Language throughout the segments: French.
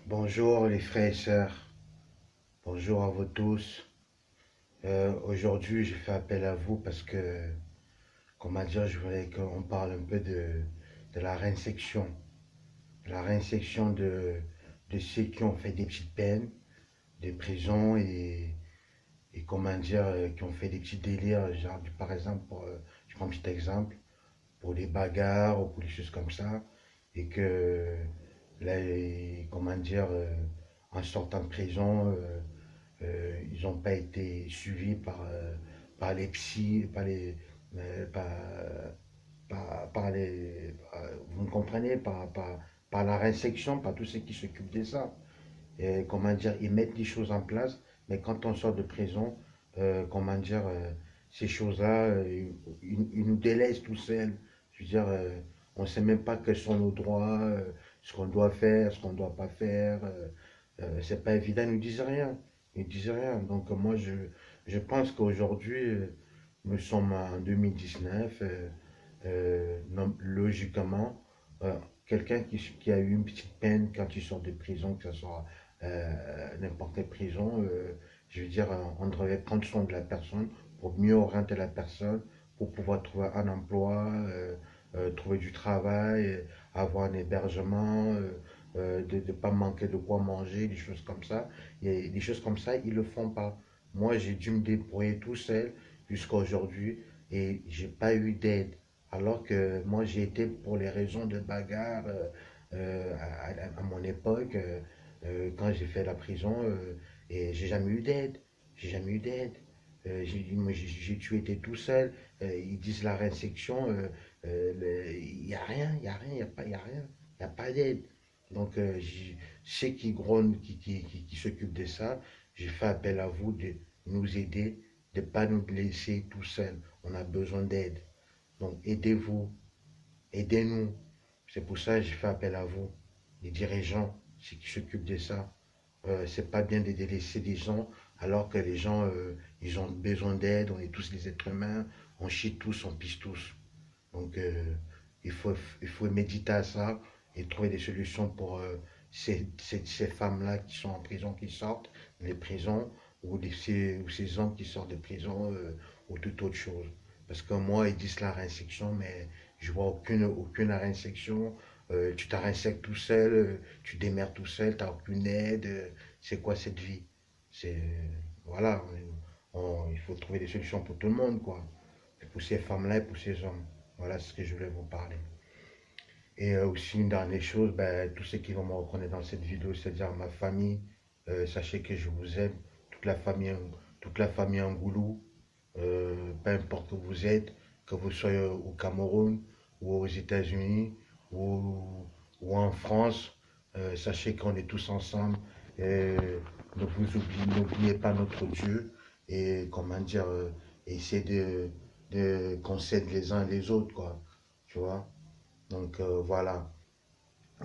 Bonjour les frères et sœurs, bonjour à vous tous. Aujourd'hui, j'ai fait appel à vous parce que, comment dire, je voulais qu'on parle un peu de la réinsection de ceux qui ont fait des petites peines de prison et comment dire, qui ont fait des petits délires, genre, par exemple, je prends un petit exemple, pour des bagarres ou pour des choses comme ça, et que, là, comment dire, en sortant de prison, ils n'ont pas été suivis par les psys, euh, par, vous me comprenez, par la réinsection, par tous ceux qui s'occupent de ça. Et, comment dire, ils mettent des choses en place, mais quand on sort de prison, comment dire, ces choses-là, ils nous délaissent tout seuls. Je veux dire, on ne sait même pas quels sont nos droits, ce qu'on doit faire, ce qu'on ne doit pas faire. C'est pas évident, ils nous disent rien. Ils nous disent rien. Donc moi, je pense qu'aujourd'hui, nous sommes en 2019. Logiquement, quelqu'un qui a eu une petite peine quand il sort de prison, que ce soit n'importe quelle prison, je veux dire, on devrait prendre soin de la personne pour mieux orienter la personne, pour pouvoir trouver un emploi, trouver du travail, avoir un hébergement, de ne pas manquer de quoi manger, des choses comme ça. Et des choses comme ça, ils ne le font pas. Moi, j'ai dû me débrouiller tout seul jusqu'à aujourd'hui et j'ai pas eu d'aide. Alors que moi, j'ai été pour les raisons de bagarre à mon époque, quand j'ai fait la prison, et j'ai jamais eu d'aide. J'ai jamais eu d'aide. J'ai tué été tout seul. Ils disent la réinsection, il n'y a rien, il n'y a rien, il n'y a pas, y a rien. Il n'y a pas d'aide. Donc, ceux qui grognent, qui s'occupent de ça, j'ai fait appel à vous de nous aider, de ne pas nous laisser tout seuls. On a besoin d'aide. Donc, aidez-vous, aidez-nous. C'est pour ça que j'ai fait appel à vous, les dirigeants, ceux qui s'occupent de ça. C'est pas bien de délaisser des gens alors que les gens, ils ont besoin d'aide. On est tous des êtres humains, on chie tous, on pisse tous. Donc, il faut, il faut méditer à ça et trouver des solutions pour ces femmes-là qui sont en prison, qui sortent des prisons, ou ces hommes qui sortent de prison, ou toute autre chose. Parce que moi, ils disent la réinsection, mais je vois aucune réinsection. Tu te réinsectes tout seul, tu démerdes tout seul, tu n'as aucune aide. C'est quoi cette vie? C'est, voilà, il faut trouver des solutions pour tout le monde, quoi. Et pour ces femmes-là et pour ces hommes. Voilà ce que je voulais vous parler. Et aussi une dernière chose, ben, tous ceux qui vont me reconnaître dans cette vidéo, c'est-à-dire ma famille, sachez que je vous aime, toute la famille Angoulou, peu importe où vous êtes, que vous soyez au Cameroun ou aux États-Unis ou, ou en France, sachez qu'on est tous ensemble. Et n'oubliez pas notre Dieu et comment dire, essayez de qu'on s'aide les uns les autres, quoi. Tu vois? Donc voilà.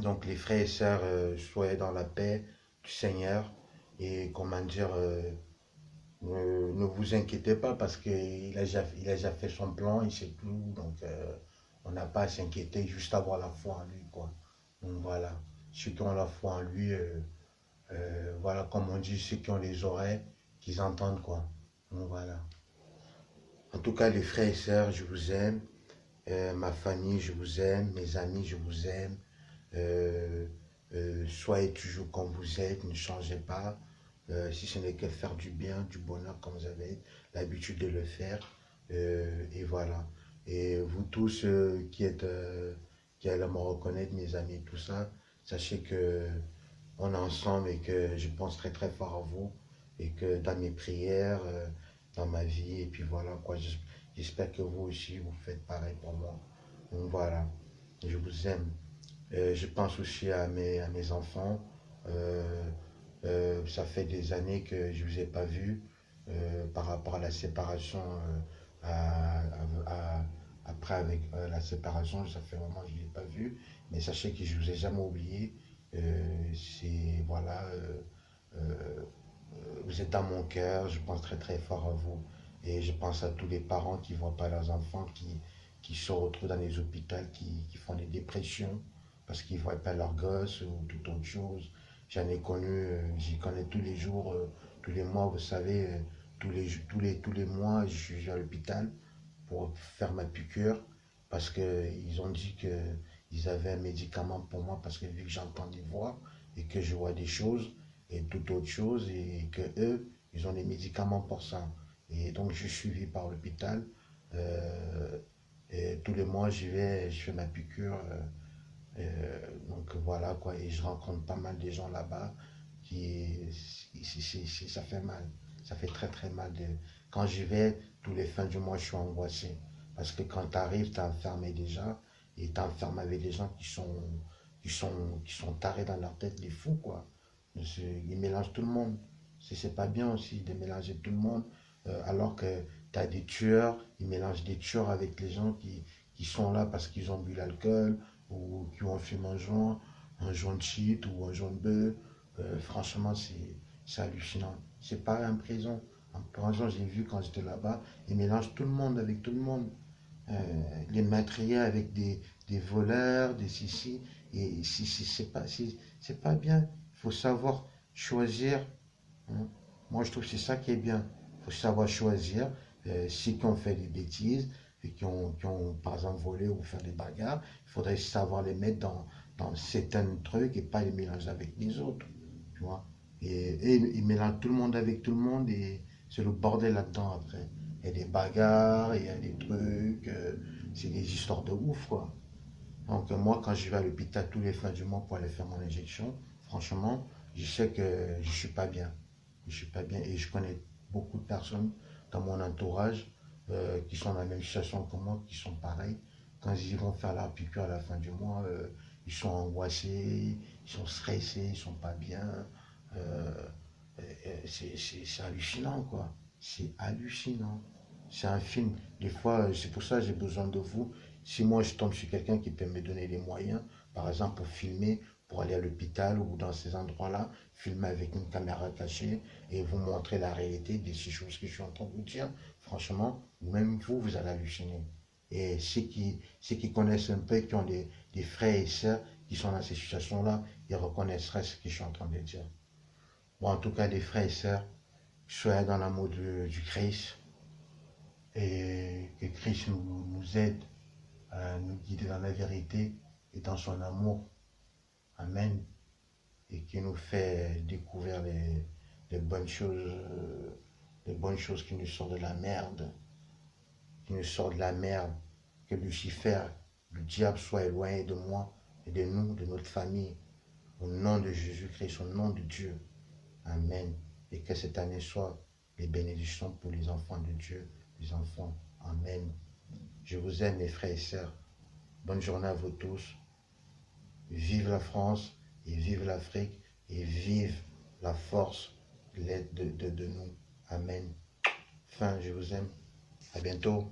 Donc les frères et sœurs, soyez dans la paix du Seigneur et comment dire, ne vous inquiétez pas parce il a déjà fait son plan, il sait tout, donc on n'a pas à s'inquiéter, juste avoir la foi en lui, quoi. Donc voilà, ceux qui ont la foi en lui, voilà, comme on dit, ceux qui ont les oreilles, qu'ils entendent, quoi. Donc voilà. En tout cas, les frères et sœurs, je vous aime. Ma famille, je vous aime. Mes amis, je vous aime. Euh, Soyez toujours comme vous êtes, ne changez pas. Si ce n'est que faire du bien, du bonheur, comme vous avez l'habitude de le faire. Et voilà. Et vous tous qui allez me reconnaître, mes amis, tout ça, sachez que on est ensemble et que je pense très très fort à vous et que dans mes prières, dans ma vie, et puis voilà quoi, j'espère que vous aussi vous faites pareil pour moi. Donc voilà, je vous aime. Je pense aussi à mes enfants. Euh, Ça fait des années que je ne vous ai pas vus par rapport à la séparation. Après, avec la séparation, ça fait vraiment que je ne l'ai pas vu. Mais sachez que je ne vous ai jamais oublié. C'est, voilà, vous êtes dans mon cœur. Je pense très très fort à vous. Et je pense à tous les parents qui ne voient pas leurs enfants, qui se retrouvent dans les hôpitaux, qui font des dépressions parce qu'ils ne voient pas leurs gosses ou toute autre chose. j'en ai connu, j'y connais tous les jours, tous les mois, vous savez, tous les mois, je suis à l'hôpital pour faire ma piqûre parce qu'ils ont dit qu'ils avaient un médicament pour moi parce que vu que j'entends des voix et que je vois des choses et toute autre chose et que eux, ils ont des médicaments pour ça. Et donc, je suis suivi par l'hôpital. euh, et tous les mois, j'y vais, je fais ma piqûre. Donc voilà quoi, et je rencontre pas mal de gens là-bas qui, ça fait mal, ça fait très très mal. Quand j'y vais, tous les fins du mois, je suis angoissé. Parce que quand tu arrives, tu es enfermé déjà, et tu es enfermé avec des gens qui sont tarés dans leur tête, des fous quoi. Ils mélangent tout le monde. C'est pas bien aussi de mélanger tout le monde, alors que tu as des tueurs, ils mélangent des tueurs avec les gens qui sont là parce qu'ils ont bu l'alcool ou qui ont fumé un joint de shit ou un joint de bœuf. Franchement, c'est hallucinant. C'est pas en prison. En prison, j'ai vu quand j'étais là-bas, ils mélangent tout le monde avec tout le monde. Les meurtriers avec des voleurs, des sissi. Et c'est pas bien. Il faut savoir choisir. Hein. Moi, je trouve que c'est ça qui est bien. Il faut savoir choisir. Ceux qui ont fait des bêtises, et qui ont, par exemple volé ou fait des bagarres, il faudrait savoir les mettre dans certains trucs et pas les mélanger avec les autres. Tu vois. Et ils mélangent tout le monde avec tout le monde et c'est le bordel là-dedans après. Il y a des bagarres, il y a des trucs, c'est des histoires de ouf quoi. Donc moi quand je vais à l'hôpital tous les fins du mois pour aller faire mon injection, franchement, je sais que je suis pas bien. Je suis pas bien et je connais beaucoup de personnes dans mon entourage qui sont dans la même situation que moi, qui sont pareils. Quand ils vont faire leur piqûre à la fin du mois, ils sont angoissés, ils sont stressés, ils sont pas bien. Euh, c'est hallucinant, quoi. C'est hallucinant. C'est un film. Des fois, c'est pour ça que j'ai besoin de vous. Si moi, je tombe sur quelqu'un qui peut me donner les moyens, par exemple, pour filmer, pour aller à l'hôpital ou dans ces endroits-là, filmer avec une caméra cachée et vous montrer la réalité de ces choses que je suis en train de vous dire, franchement, même vous, vous allez halluciner. Et ceux qui connaissent un peu, qui ont des frères et sœurs qui sont dans ces situations-là, ils reconnaîtraient ce que je suis en train de dire. Bon, en tout cas, des frères et sœurs, soyez dans l'amour du Christ et que Christ nous aide à nous guider dans la vérité et dans son amour. Amen. Et qui nous fait découvrir les bonnes choses qui nous sortent de la merde, qui nous sortent de la merde. Que Lucifer, le diable soit éloigné de moi et de nous, de notre famille. Au nom de Jésus-Christ, au nom de Dieu. Amen. Et que cette année soit les bénédictions pour les enfants de Dieu, les enfants. Amen. Je vous aime, mes frères et sœurs. Bonne journée à vous tous. Vive la France et vive l'Afrique et vive la force de nous. Amen. Fin, je vous aime. À bientôt.